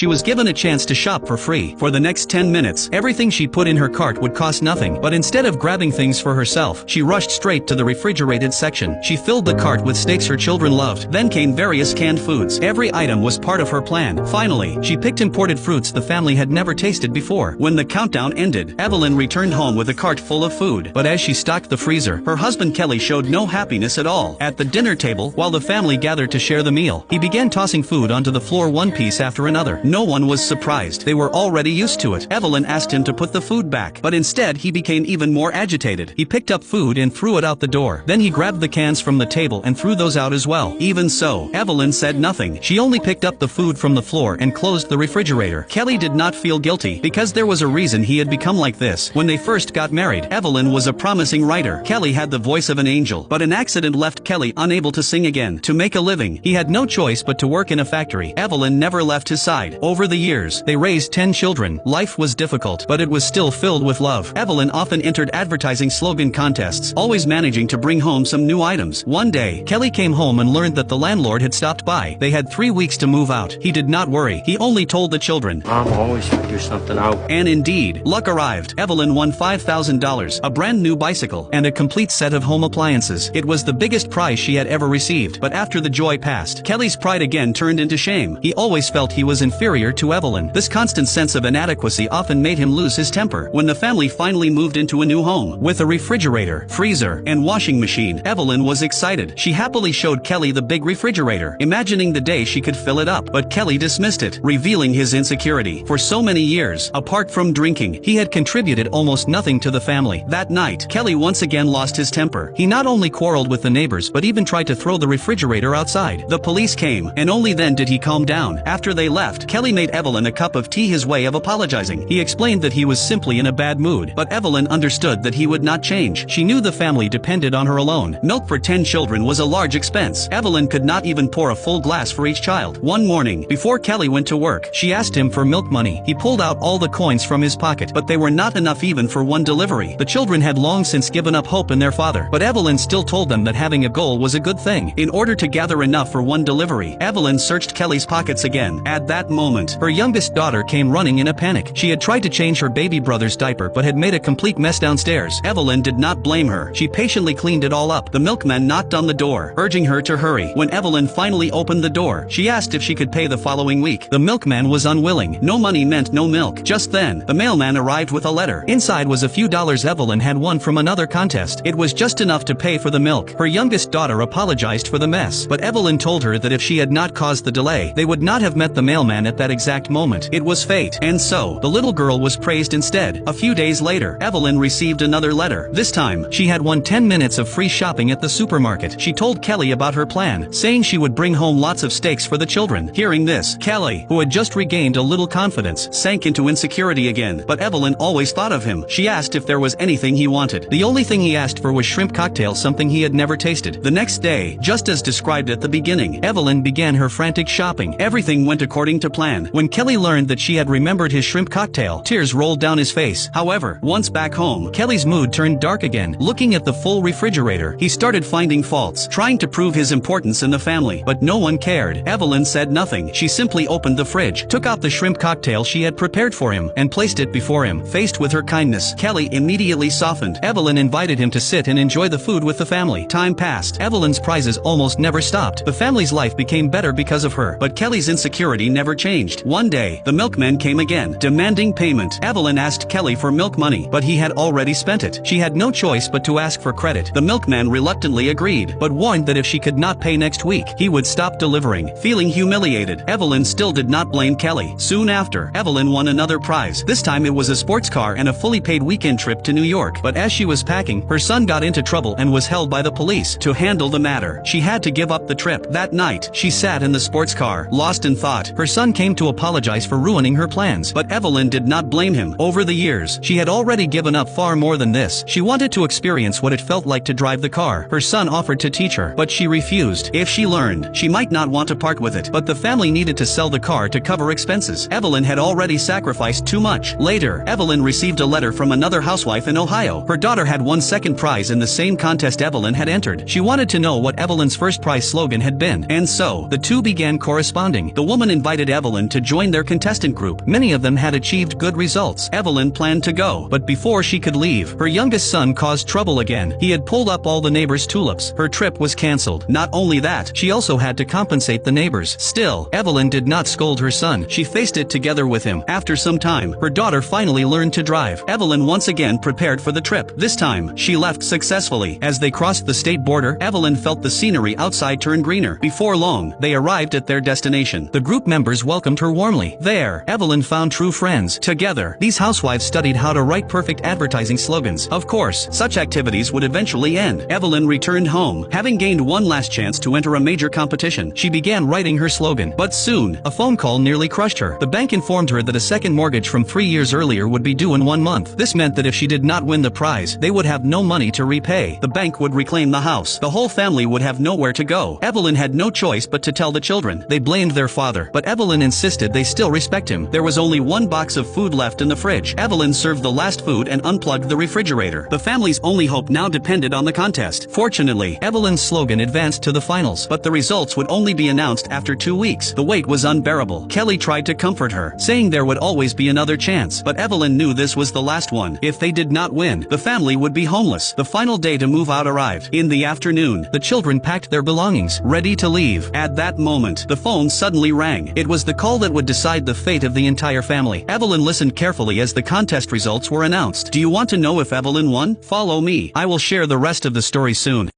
She was given a chance to shop for free. For the next 10 minutes, everything she put in her cart would cost nothing. But instead of grabbing things for herself, she rushed straight to the refrigerated section. She filled the cart with steaks her children loved. Then came various canned foods. Every item was part of her plan. Finally, she picked imported fruits the family had never tasted before. When the countdown ended, Evelyn returned home with a cart full of food. But as she stocked the freezer, her husband Kelly showed no happiness at all. At the dinner table, while the family gathered to share the meal, he began tossing food onto the floor one piece after another. No one was surprised. They were already used to it. Evelyn asked him to put the food back, but instead he became even more agitated. He picked up food and threw it out the door. Then he grabbed the cans from the table and threw those out as well. Even so, Evelyn said nothing. She only picked up the food from the floor and closed the refrigerator. Kelly did not feel guilty, because there was a reason he had become like this. When they first got married, Evelyn was a promising writer. Kelly had the voice of an angel, but an accident left Kelly unable to sing again. To make a living, he had no choice but to work in a factory. Evelyn never left his side. Over the years, they raised 10 children. Life was difficult, but it was still filled with love. Evelyn often entered advertising slogan contests, always managing to bring home some new items. One day, Kelly came home and learned that the landlord had stopped by. They had 3 weeks to move out. He did not worry. He only told the children, "Mom always figure something out." And indeed, luck arrived. Evelyn won $5,000, a brand new bicycle, and a complete set of home appliances. It was the biggest prize she had ever received. But after the joy passed, Kelly's pride again turned into shame. He always felt he was inferior to Evelyn. This constant sense of inadequacy often made him lose his temper. When the family finally moved into a new home, with a refrigerator, freezer, and washing machine, Evelyn was excited. She happily showed Kelly the big refrigerator, imagining the day she could fill it up. But Kelly dismissed it, revealing his insecurity. For so many years, apart from drinking, he had contributed almost nothing to the family. That night, Kelly once again lost his temper. He not only quarreled with the neighbors but even tried to throw the refrigerator outside. The police came, and only then did he calm down. After they left, Kelly made Evelyn a cup of tea, his way of apologizing. He explained that he was simply in a bad mood, but Evelyn understood that he would not change. She knew the family depended on her alone. Milk for 10 children was a large expense. Evelyn could not even pour a full glass for each child. One morning, before Kelly went to work, she asked him for milk money. He pulled out all the coins from his pocket, but they were not enough even for one delivery. The children had long since given up hope in their father, but Evelyn still told them that having a goal was a good thing. In order to gather enough for one delivery, Evelyn searched Kelly's pockets again. At that moment, her youngest daughter came running in a panic. She had tried to change her baby brother's diaper but had made a complete mess downstairs. Evelyn did not blame her. She patiently cleaned it all up. The milkman knocked on the door, urging her to hurry. When Evelyn finally opened the door, she asked if she could pay the following week. The milkman was unwilling. No money meant no milk. Just then, the mailman arrived with a letter. Inside was a few dollars Evelyn had won from another contest. It was just enough to pay for the milk. Her youngest daughter apologized for the mess, but Evelyn told her that if she had not caused the delay, they would not have met the mailman at that exact moment. It was fate. And so, the little girl was praised instead. A few days later, Evelyn received another letter. This time, she had won 10 minutes of free shopping at the supermarket. She told Kelly about her plan, saying she would bring home lots of steaks for the children. Hearing this, Kelly, who had just regained a little confidence, sank into insecurity again. But Evelyn always thought of him. She asked if there was anything he wanted. The only thing he asked for was shrimp cocktail, something he had never tasted. The next day, just as described at the beginning, Evelyn began her frantic shopping. Everything went according to plan. When Kelly learned that she had remembered his shrimp cocktail, tears rolled down his face. However, once back home, Kelly's mood turned dark again. Looking at the full refrigerator, he started finding faults, trying to prove his importance in the family. But no one cared. Evelyn said nothing. She simply opened the fridge, took out the shrimp cocktail she had prepared for him, and placed it before him. Faced with her kindness, Kelly immediately softened. Evelyn invited him to sit and enjoy the food with the family. Time passed. Evelyn's prizes almost never stopped. The family's life became better because of her, but Kelly's insecurity never changed. One day, the milkman came again, demanding payment. Evelyn asked Kelly for milk money, but he had already spent it. She had no choice but to ask for credit. The milkman reluctantly agreed, but warned that if she could not pay next week, he would stop delivering. Feeling humiliated, Evelyn still did not blame Kelly. Soon after, Evelyn won another prize. This time it was a sports car and a fully paid weekend trip to New York. But as she was packing, her son got into trouble and was held by the police. To handle the matter, she had to give up the trip. That night, she sat in the sports car, lost in thought. Her son came to apologize for ruining her plans, but Evelyn did not blame him. Over the years, she had already given up far more than this. She wanted to experience what it felt like to drive the car. Her son offered to teach her, but she refused. If she learned, she might not want to part with it. But the family needed to sell the car to cover expenses. Evelyn had already sacrificed too much. Later, Evelyn received a letter from another housewife in Ohio. Her daughter had won second prize in the same contest Evelyn had entered. She wanted to know what Evelyn's first prize slogan had been, and so, the two began corresponding. The woman invited Evelyn Evelyn to join their contestant group. Many of them had achieved good results. Evelyn planned to go, but before she could leave, her youngest son caused trouble again. He had pulled up all the neighbors' tulips. Her trip was cancelled. Not only that, she also had to compensate the neighbors. Still, Evelyn did not scold her son. She faced it together with him. After some time, her daughter finally learned to drive. Evelyn once again prepared for the trip. This time, she left successfully. As they crossed the state border, Evelyn felt the scenery outside turn greener. Before long, they arrived at their destination. The group members welcomed her warmly. There, Evelyn found true friends. Together, these housewives studied how to write perfect advertising slogans. Of course, such activities would eventually end. Evelyn returned home, having gained one last chance to enter a major competition. She began writing her slogan. But soon, a phone call nearly crushed her. The bank informed her that a second mortgage from 3 years earlier would be due in 1 month. This meant that if she did not win the prize, they would have no money to repay. The bank would reclaim the house. The whole family would have nowhere to go. Evelyn had no choice but to tell the children. They blamed their father, but Evelyn insisted they still respect him. There was only one box of food left in the fridge. Evelyn served the last food and unplugged the refrigerator. The family's only hope now depended on the contest. Fortunately, Evelyn's slogan advanced to the finals, but the results would only be announced after 2 weeks. The wait was unbearable. Kelly tried to comfort her, saying there would always be another chance, but Evelyn knew this was the last one. If they did not win, the family would be homeless. The final day to move out arrived. In the afternoon, the children packed their belongings, ready to leave. At that moment, the phone suddenly rang. It was the call that would decide the fate of the entire family. Evelyn listened carefully as the contest results were announced. Do you want to know if Evelyn won? Follow me. I will share the rest of the story soon.